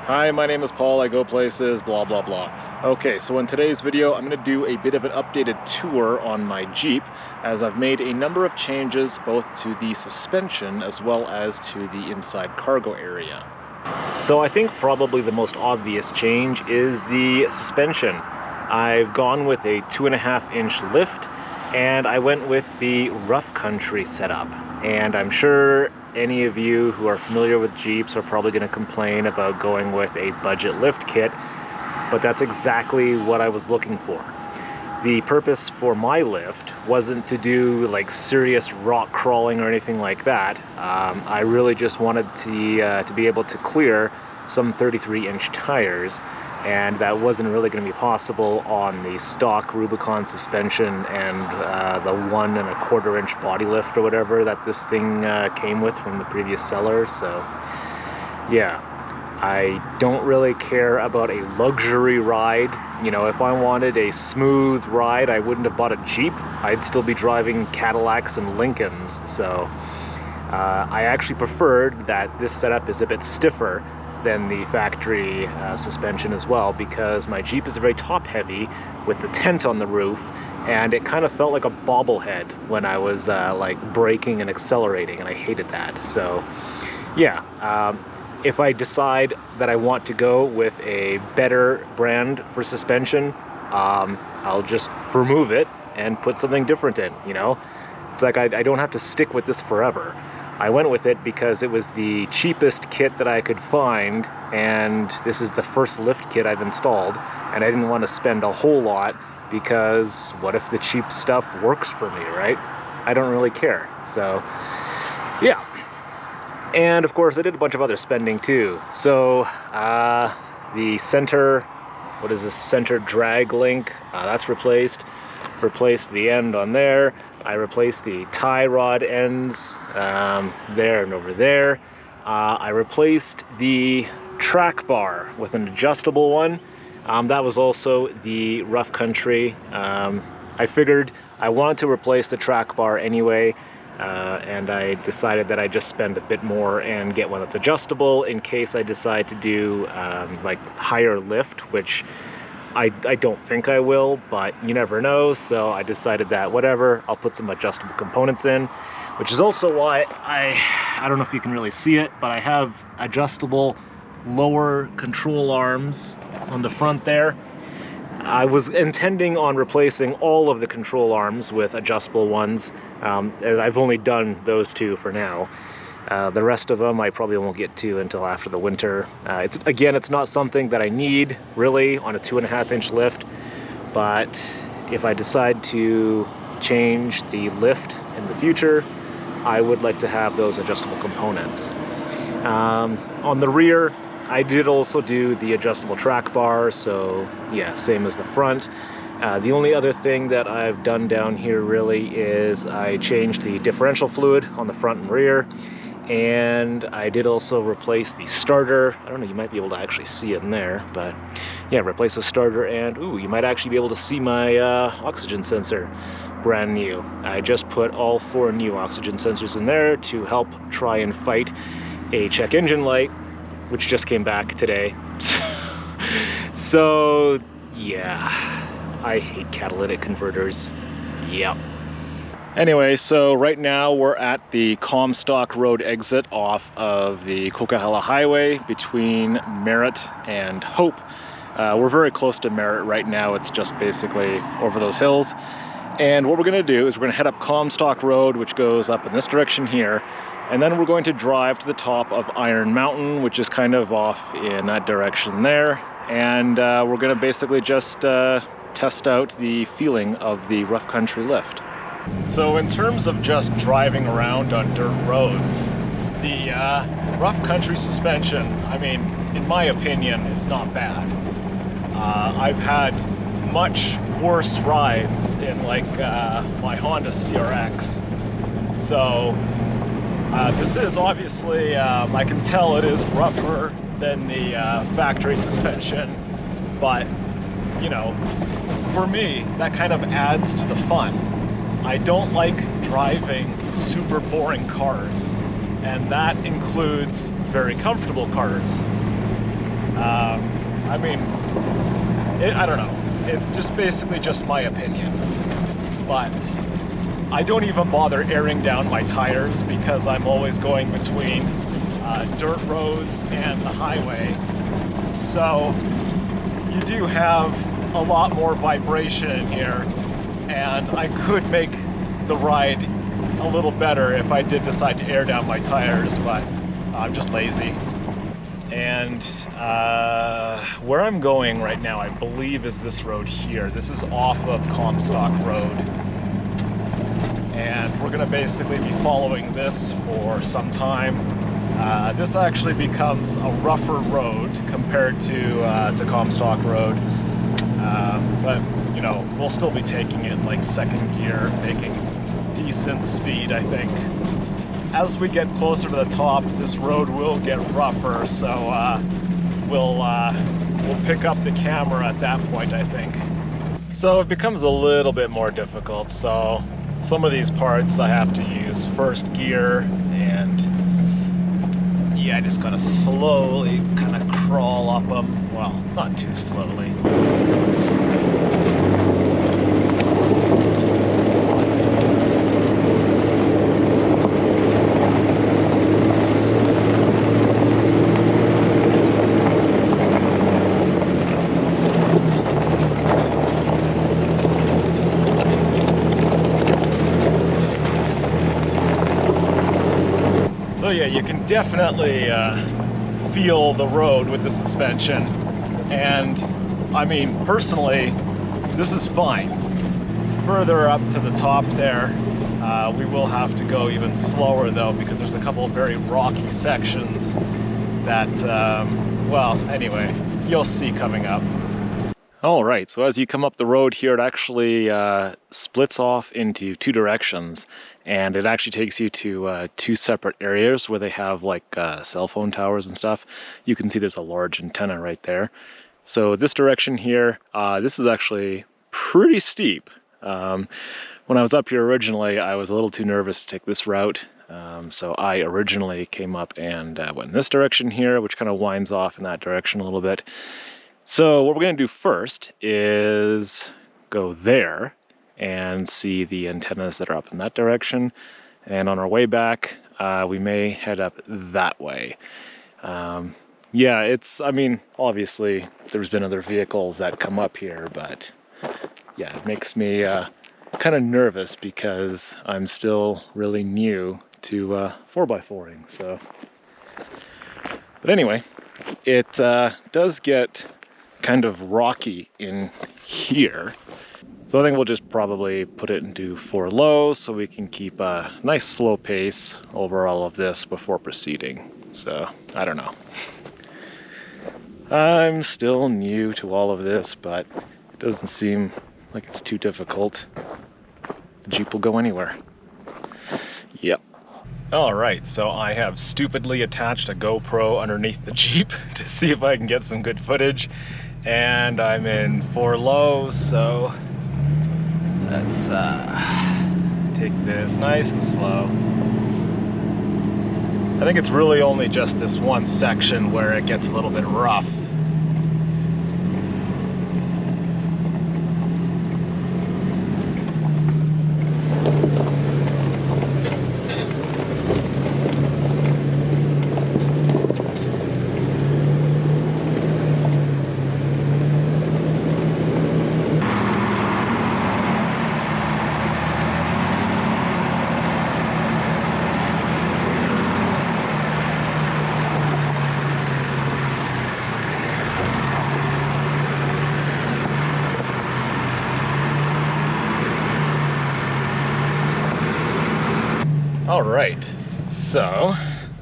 Hi, my name is Paul, I go places, blah blah blah. Okay, so in today's video I'm going to do a bit of an updated tour on my Jeep, as I've made a number of changes both to the suspension as well as to the inside cargo area. So I think probably the most obvious change is the suspension. I've gone with a 2.5-inch lift, and I went with the rough country setup. And I'm sure any of you who are familiar with Jeeps are probably going to complain about going with a budget lift kit, but that's exactly what I was looking for. The purpose for my lift wasn't to do like serious rock crawling or anything like that. I really just wanted to be able to clear some 33-inch tires, and that wasn't really going to be possible on the stock Rubicon suspension and the 1.25-inch body lift or whatever that this thing came with from the previous seller. So yeah, I don't really care about a luxury ride. You know, if I wanted a smooth ride, I wouldn't have bought a Jeep. I'd still be driving Cadillacs and Lincolns. So I actually preferred that this setup is a bit stiffer than the factory suspension as well, because my Jeep is very top heavy with the tent on the roof, and it kind of felt like a bobblehead when I was like braking and accelerating, and I hated that. So yeah, if I decide that I want to go with a better brand for suspension, I'll just remove it and put something different in, you know? It's like I don't have to stick with this forever. I went with it because it was the cheapest kit that I could find, and this is the first lift kit I've installed, and I didn't want to spend a whole lot because what if the cheap stuff works for me, right? I don't really care. So yeah. And of course I did a bunch of other spending too. So the center, what is this, center drag link, that's replaced the end on there. I replaced the tie rod ends there and over there. I replaced the track bar with an adjustable one. That was also the rough country. I figured I wanted to replace the track bar anyway, and I decided that I'd just spend a bit more and get one that's adjustable in case I decide to do like higher lift, which I don't think I will, but you never know. So I decided that whatever, I'll put some adjustable components in, which is also why I don't know if you can really see it, but I have adjustable lower control arms on the front there. I was intending on replacing all of the control arms with adjustable ones. I've only done those two for now. The rest of them I probably won't get to until after the winter. It's not something that I need really on a 2.5-inch lift, but if I decide to change the lift in the future, I would like to have those adjustable components. On the rear, I did also do the adjustable track bar, so yeah, same as the front. The only other thing that I've done down here really is I changed the differential fluid on the front and rear, and I did also replace the starter. I don't know, you might be able to actually see it in there, but yeah, replace the starter, and ooh, you might actually be able to see my oxygen sensor, brand new. I just put all 4 new oxygen sensors in there to help try and fight a check engine light, which just came back today. So yeah, I hate catalytic converters. Yep. Anyway, so right now we're at the Comstock Road exit off of the Coquihalla Highway between Merritt and Hope. We're very close to Merritt right now. It's just basically over those hills. And what we're going to do is we're going to head up Comstock Road, which goes up in this direction here. And then we're going to drive to the top of Iron Mountain, which is kind of off in that direction there. And we're going to basically just test out the feeling of the rough country lift. So in terms of just driving around on dirt roads, the rough country suspension, I mean, in my opinion, it's not bad. I've had much worse rides in like my Honda CRX. So this is obviously, I can tell it is rougher than the factory suspension, but you know, for me, that kind of adds to the fun. I don't like driving super boring cars, and that includes very comfortable cars. mean, I don't know. It's just basically just my opinion. But I don't even bother airing down my tires because I'm always going between dirt roads and the highway. So you do have a lot more vibration in here, and I could make the ride a little better if I did decide to air down my tires, but I'm just lazy. And where I'm going right now, I believe, is this road here. This is off of Comstock Road. And we're gonna basically be following this for some time. This actually becomes a rougher road compared to Comstock Road. But, you know, we'll still be taking it in like second gear, making decent speed, I think. As we get closer to the top, this road will get rougher, so we'll pick up the camera at that point, I think. So it becomes a little bit more difficult, so some of these parts I have to use first gear, and yeah, I just gotta slowly kind of crawl up them. Well, not too slowly. So yeah, you can definitely feel the road with the suspension, and I mean, personally, this is fine. Further up to the top there, we will have to go even slower though, because there's a couple of very rocky sections that, well, anyway, you'll see coming up. All right, so as you come up the road here, it actually splits off into two directions, and it actually takes you to two separate areas where they have like cell phone towers and stuff. You can see there's a large antenna right there. So this direction here, this is actually pretty steep. When I was up here originally, I was a little too nervous to take this route. So I originally came up and went in this direction here, which kind of winds off in that direction a little bit. So what we're going to do first is go there and see the antennas that are up in that direction. And on our way back, we may head up that way. Yeah, it's, I mean, obviously there's been other vehicles that come up here, but yeah, it makes me kind of nervous because I'm still really new to 4x4ing. So, but anyway, it does get kind of rocky in here. So I think we'll just probably put it into 4 low so we can keep a nice slow pace over all of this before proceeding. So, I don't know. I'm still new to all of this, but it doesn't seem like it's too difficult. The Jeep will go anywhere. Yep. Alright, so I have stupidly attached a GoPro underneath the Jeep to see if I can get some good footage. And I'm in 4 low, so let's take this nice and slow. I think it's really only just this one section where it gets a little bit rough. All right, so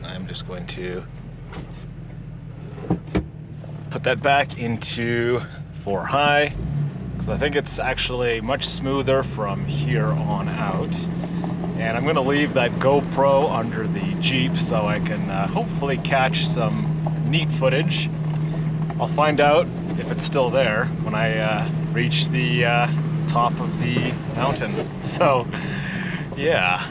I'm just going to put that back into 4 high, because I think it's actually much smoother from here on out. And I'm going to leave that GoPro under the Jeep so I can hopefully catch some neat footage. I'll find out if it's still there when I reach the top of the mountain. So, yeah.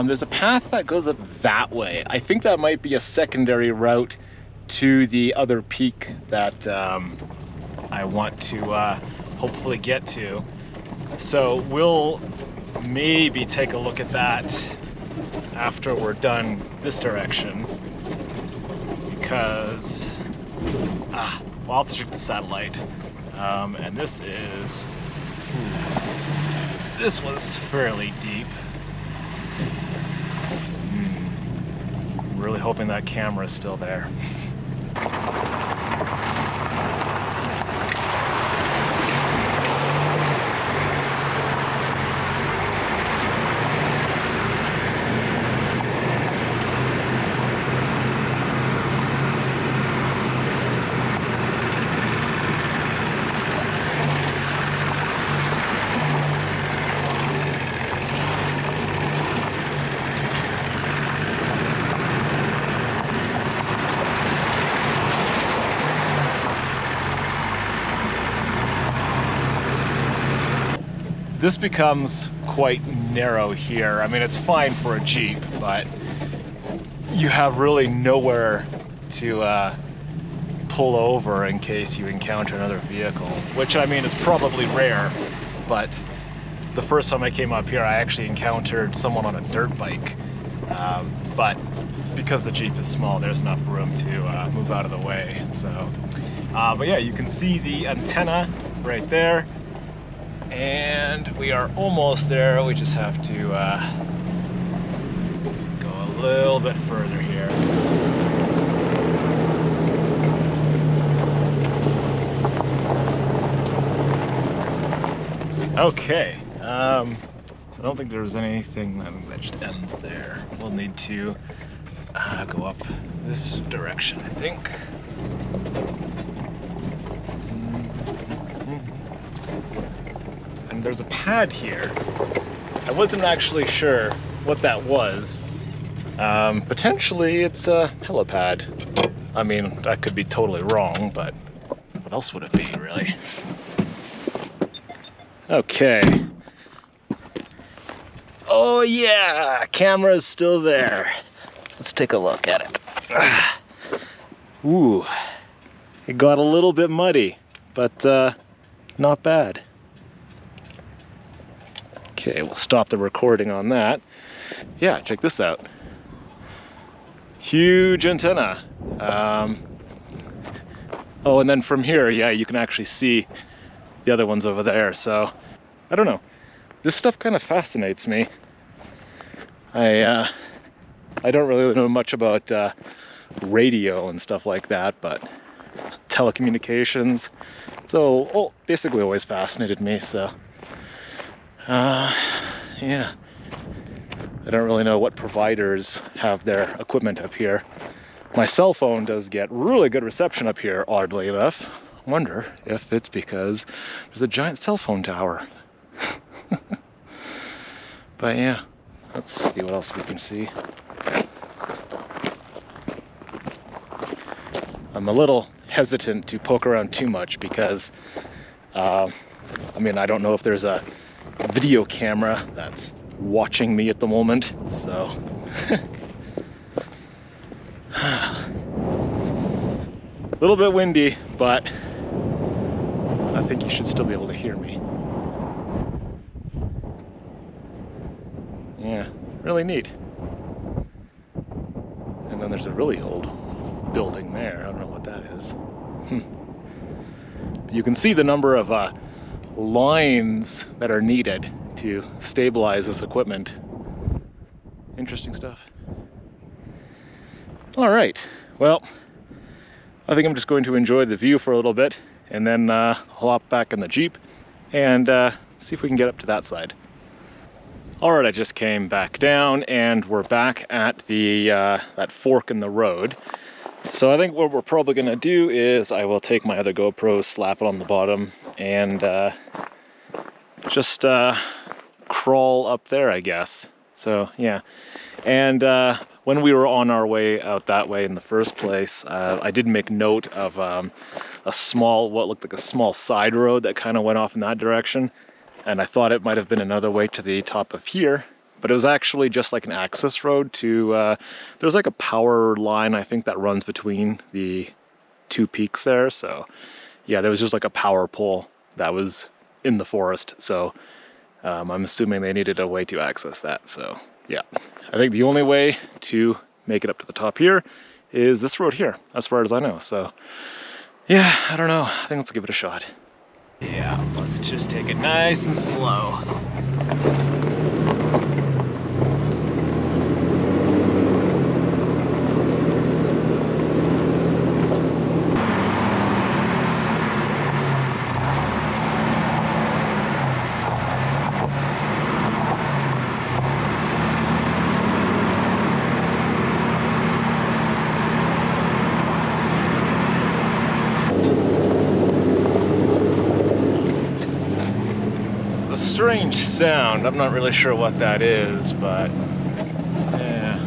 There's a path that goes up that way. I think that might be a secondary route to the other peak that I want to hopefully get to. So we'll maybe take a look at that after we're done this direction, because we'll have to check the satellite. And this was fairly deep. I'm really hoping that camera is still there. This becomes quite narrow here. I mean, it's fine for a Jeep, but you have really nowhere to pull over in case you encounter another vehicle, which I mean is probably rare, but the first time I came up here I actually encountered someone on a dirt bike, but because the Jeep is small, there's enough room to move out of the way. So, but yeah, you can see the antenna right there. And we are almost there. We just have to go a little bit further here. Okay. I don't think there was anything that just ends there. We'll need to go up this direction, I think. And there's a pad here. I wasn't actually sure what that was. Potentially it's a helipad. I mean, I could be totally wrong, but what else would it be, really? Okay. Oh yeah, camera's still there. Let's take a look at it. Ooh, it got a little bit muddy, but not bad. Okay, we'll stop the recording on that. Yeah, check this out. Huge antenna. Oh, and then from here, yeah, you can actually see the other ones over there. So, I don't know. This stuff kind of fascinates me. I don't really know much about radio and stuff like that, but telecommunications, so basically always fascinated me. So. Yeah, I don't really know what providers have their equipment up here. My cell phone does get really good reception up here, oddly enough. I wonder if it's because there's a giant cell phone tower. But yeah, let's see what else we can see. I'm a little hesitant to poke around too much because, I mean, I don't know if there's a video camera that's watching me at the moment, so a little bit windy, but I think you should still be able to hear me. Yeah, really neat. And then there's a really old building there. I don't know what that is. You can see the number of lines that are needed to stabilize this equipment. Interesting stuff. All right, well, I think I'm just going to enjoy the view for a little bit and then hop back in the Jeep and see if we can get up to that side. All right, I just came back down and we're back at the that fork in the road. So I think what we're probably gonna do is I will take my other GoPro, slap it on the bottom, and just crawl up there, I guess. So yeah, and when we were on our way out that way in the first place, I did make note of a small, what looked like a small side road that kind of went off in that direction, and I thought it might have been another way to the top of here, but it was actually just like an access road to, there's like a power line, I think, that runs between the two peaks there. So yeah, there was just like a power pole that was in the forest. So I'm assuming they needed a way to access that. So yeah, I think the only way to make it up to the top here is this road here, as far as I know. So yeah, I don't know. I think let's give it a shot. Yeah, let's just take it nice and slow. Strange sound. I'm not really sure what that is, but yeah.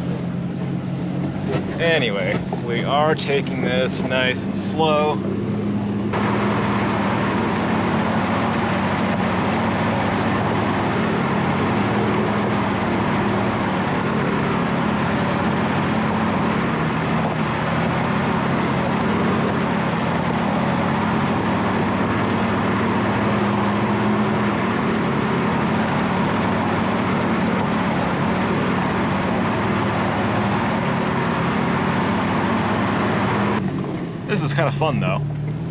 Anyway, we are taking this nice and slow. This is kind of fun though.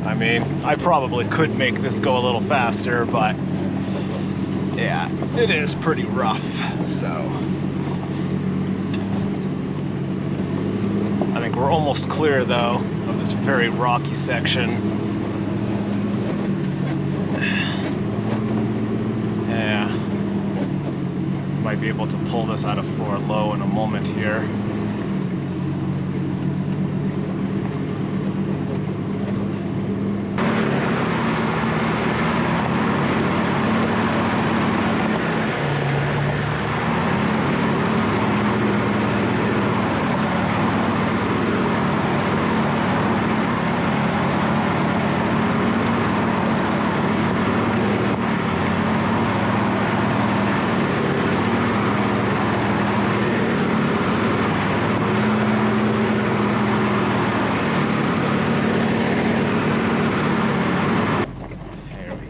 I mean, I probably could make this go a little faster, but yeah, it is pretty rough, so. I think we're almost clear though of this very rocky section. Yeah. Might be able to pull this out of 4 low in a moment here.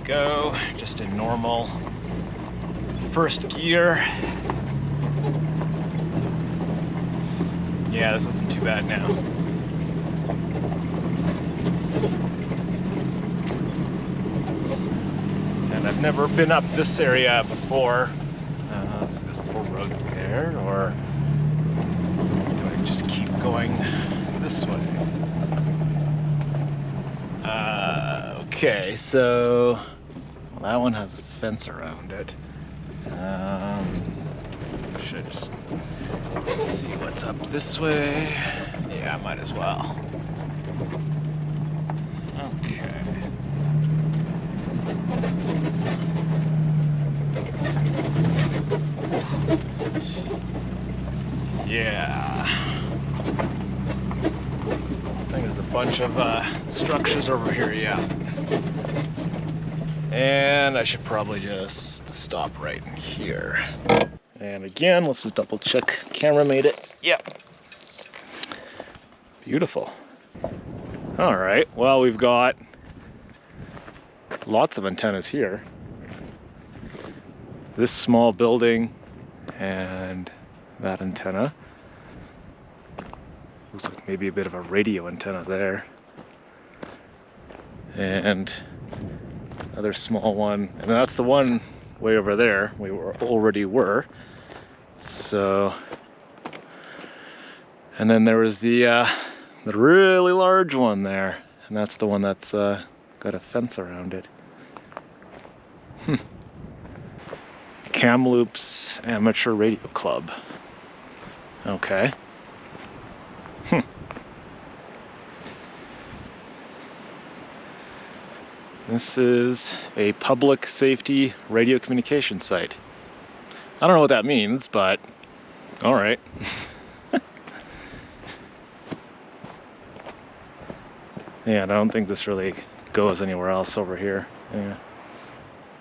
Go, just in normal first gear. Yeah, this isn't too bad now. And I've never been up this area before. Let's see, there's a little road there, or do I just keep going this way? Okay, so that one has a fence around it. Should just see what's up this way. Yeah, might as well. Okay. Yeah. I think there's a bunch of structures over here, yeah. And I should probably just stop right here. And again, let's just double check. Camera made it. Yep. Beautiful. All right, well, we've got lots of antennas here. This small building and that antenna. Looks like maybe a bit of a radio antenna there. And another small one, and that's the one way over there we already were. So, and then there was the really large one there, and that's the one that's got a fence around it. Kamloops Amateur Radio Club. Okay. This is a public safety radio communication site. I don't know what that means, but all right. Yeah, I don't think this really goes anywhere else over here. Yeah.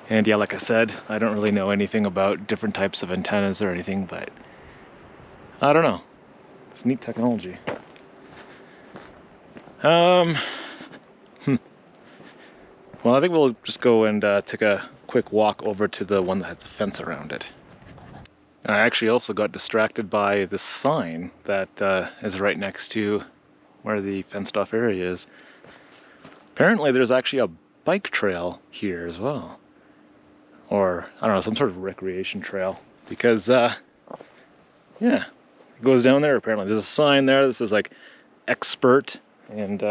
And yeah, like I said, I don't really know anything about different types of antennas or anything, but I don't know. It's neat technology. Well, I think we'll just go and take a quick walk over to the one that has a fence around it. I actually also got distracted by this sign that is right next to where the fenced off area is. Apparently there's actually a bike trail here as well. Or, I don't know, some sort of recreation trail. Because, yeah, it goes down there apparently. There's a sign there that says like, expert, and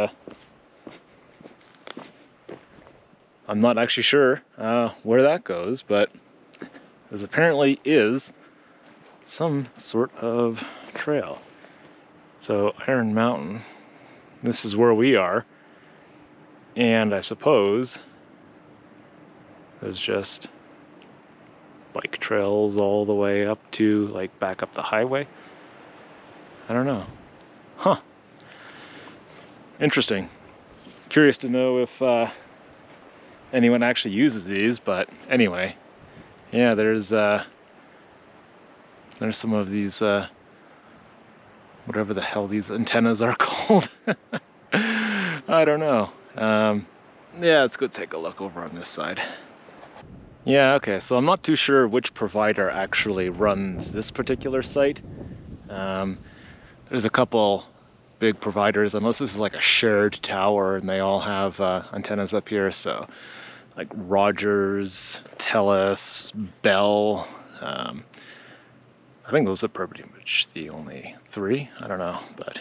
I'm not actually sure where that goes, but there apparently is some sort of trail. So Iron Mountain, this is where we are, and I suppose there's just bike trails all the way up to, like, back up the highway. I don't know. Huh. Interesting. Curious to know if anyone actually uses these, but anyway, yeah, there's some of these whatever the hell these antennas are called. I don't know. Yeah, let's go take a look over on this side. Yeah, okay, so I'm not too sure which provider actually runs this particular site. There's a couple big providers, unless this is like a shared tower and they all have antennas up here, so like Rogers, Telus, Bell, I think those are pretty much the only three. I don't know, but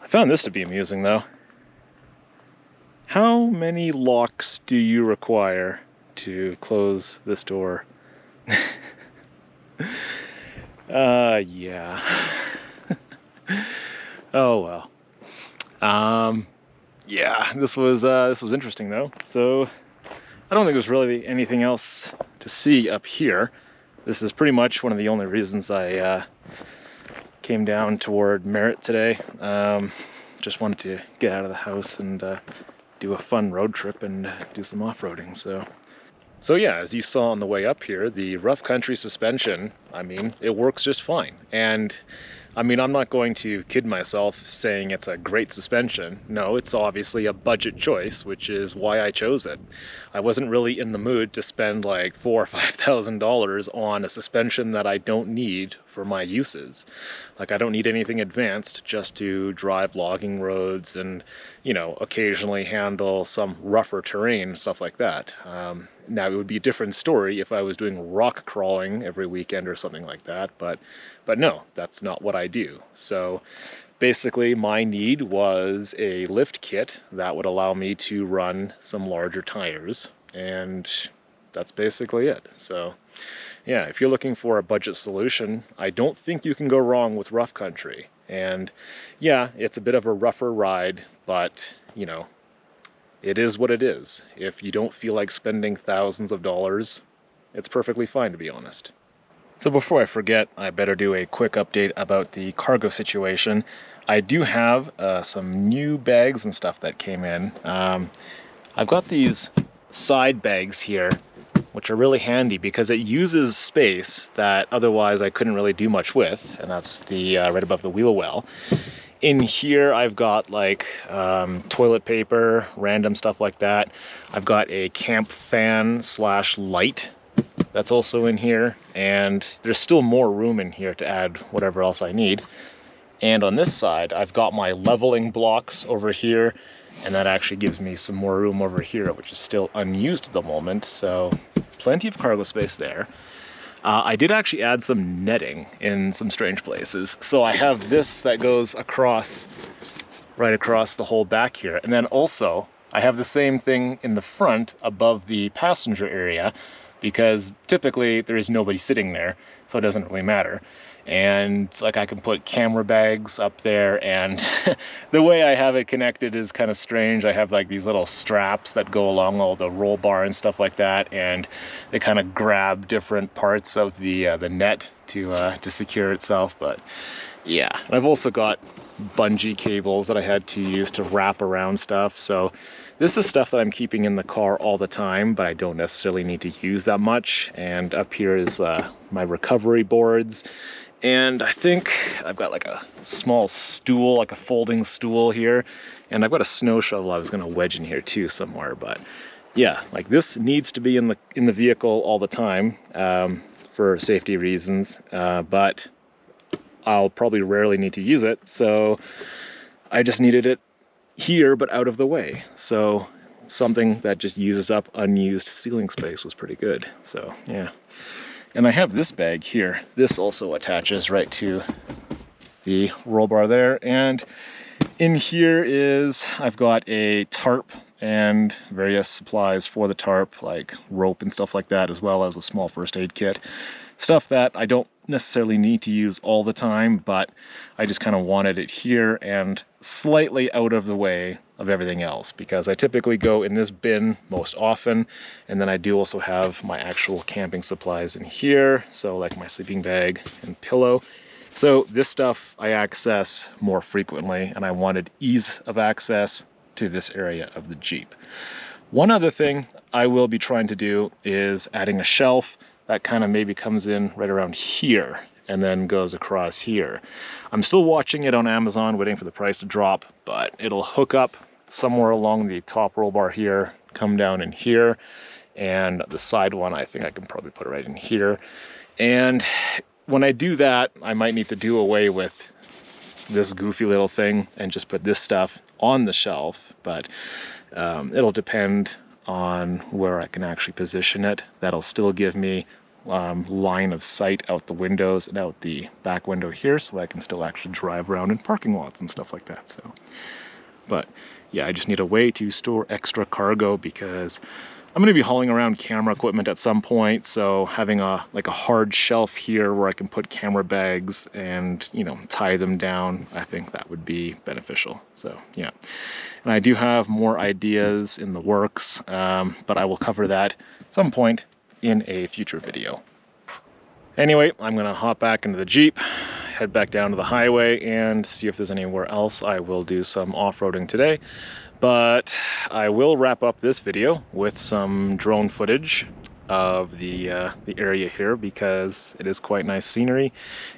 I found this to be amusing though. How many locks do you require to close this door? Yeah. Oh well. Yeah, this was interesting though. So I don't think there's really anything else to see up here. This is pretty much one of the only reasons I came down toward Merritt today. Just wanted to get out of the house and do a fun road trip and do some off-roading. So yeah, as you saw on the way up here, the rough country suspension, I mean, it works just fine. And I mean, I'm not going to kid myself saying it's a great suspension. No, it's obviously a budget choice, which is why I chose it. I wasn't really in the mood to spend like $4,000 or $5,000 on a suspension that I don't need for my uses. Like, I don't need anything advanced just to drive logging roads and, you know, occasionally handle some rougher terrain, stuff like that. Now, it would be a different story if I was doing rock crawling every weekend or something like that, but no, that's not what I do. So basically my need was a lift kit that would allow me to run some larger tires, and that's basically it. So yeah, if you're looking for a budget solution, I don't think you can go wrong with rough country. And yeah, it's a bit of a rougher ride, but you know, it is what it is. If you don't feel like spending thousands of dollars, it's perfectly fine, to be honest. So before I forget, I better do a quick update about the cargo situation. I do have some new bags and stuff that came in. I've got these side bags here, which are really handy because it uses space that otherwise I couldn't really do much with, and that's the right above the wheel well. In here I've got like toilet paper, random stuff like that. I've got a camp fan / light that's also in here, and there's still more room in here to add whatever else I need. And on this side I've got my leveling blocks over here, and that actually gives me some more room over here, which is still unused at the moment, so plenty of cargo space there. I did actually add some netting in some strange places. So I have this that goes across, right across the whole back here. And then also I have the same thing in the front above the passenger area, because typically there is nobody sitting there, so it doesn't really matter. And like, I can put camera bags up there, and the way I have it connected is kind of strange. I have like these little straps that go along all the roll bar and stuff like that, and they kind of grab different parts of the net to secure itself. But yeah, and I've also got bungee cables that I had to use to wrap around stuff. So This is stuff that I'm keeping in the car all the time, but I don't necessarily need to use that much. And up here is my recovery boards. And I think I've got like a small stool, like a folding stool here. And I've got a snow shovel I was gonna wedge in here too somewhere. But yeah, like this needs to be in the vehicle all the time for safety reasons. But I'll probably rarely need to use it. So I just needed it here, but out of the way. So something that just uses up unused ceiling space was pretty good. So yeah. And I have this bag here. This also attaches right to the roll bar there. And in here is, I've got a tarp and various supplies for the tarp, like rope and stuff like that, as well as a small first aid kit. Stuff that I don't necessarily need to use all the time, but I just kind of wanted it here and slightly out of the way of everything else, because I typically go in this bin most often, and then I do also have my actual camping supplies in here, so like my sleeping bag and pillow. So this stuff I access more frequently, and I wanted ease of access to this area of the Jeep. One other thing I will be trying to do is adding a shelf that kind of maybe comes in right around here and then goes across here. I'm still watching it on Amazon, waiting for the price to drop, but it'll hook up somewhere along the top roll bar here, come down in here, and the side one, I think I can probably put it right in here. And when I do that, I might need to do away with this goofy little thing and just put this stuff on the shelf, but it'll depend on where I can actually position it. That'll still give me line of sight out the windows and out the back window here, so I can still actually drive around in parking lots and stuff like that. So, but yeah, I just need a way to store extra cargo, because I'm going to be hauling around camera equipment at some point, so having a hard shelf here where I can put camera bags and, you know, tie them down, I think that would be beneficial. So yeah, and I do have more ideas in the works, but I will cover that at some point in a future video. Anyway, I'm going to hop back into the Jeep, head back down to the highway, and see if there's anywhere else I will do some off-roading today. But I will wrap up this video with some drone footage of the area here, because it is quite nice scenery,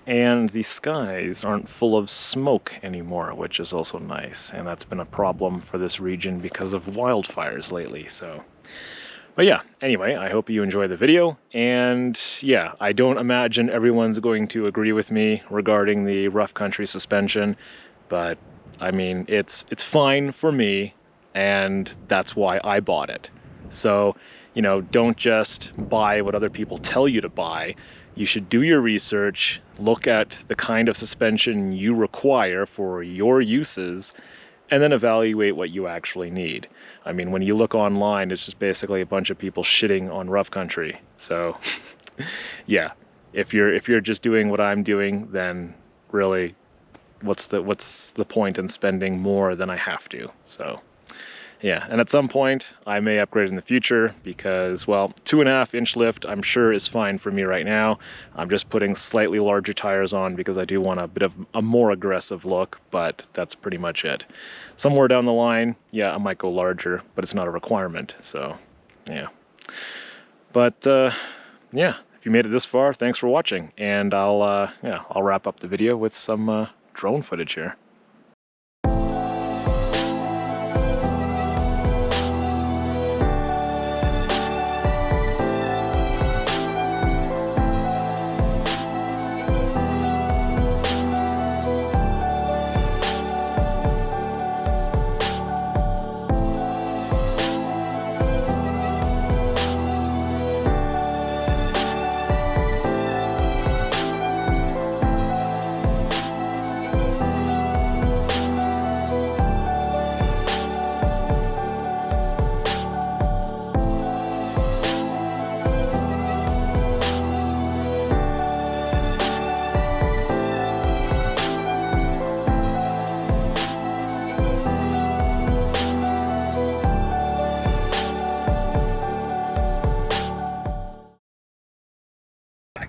and the skies aren't full of smoke anymore, which is also nice, and that's been a problem for this region because of wildfires lately. So, but yeah, anyway, I hope you enjoy the video, and yeah, I don't imagine everyone's going to agree with me regarding the rough country suspension, but I mean, it's fine for me, and that's why I bought it. So, you know, don't just buy what other people tell you to buy. You should do your research, look at the kind of suspension you require for your uses, and then evaluate what you actually need. I mean, when you look online, it's just basically a bunch of people shitting on rough country. So, yeah, if you're just doing what I'm doing, then really, what's the point in spending more than I have to? So yeah, and at some point I may upgrade in the future, because, well, 2.5-inch lift I'm sure is fine for me right now. I'm just putting slightly larger tires on because I do want a bit of a more aggressive look, but that's pretty much it. Somewhere down the line, yeah, I might go larger, but it's not a requirement. So yeah, but yeah, if you made it this far, thanks for watching, and I'll wrap up the video with some drone footage here.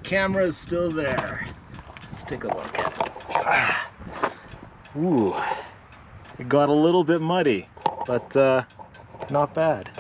Camera is still there. Let's take a look at it. Ooh, it got a little bit muddy, but Not bad.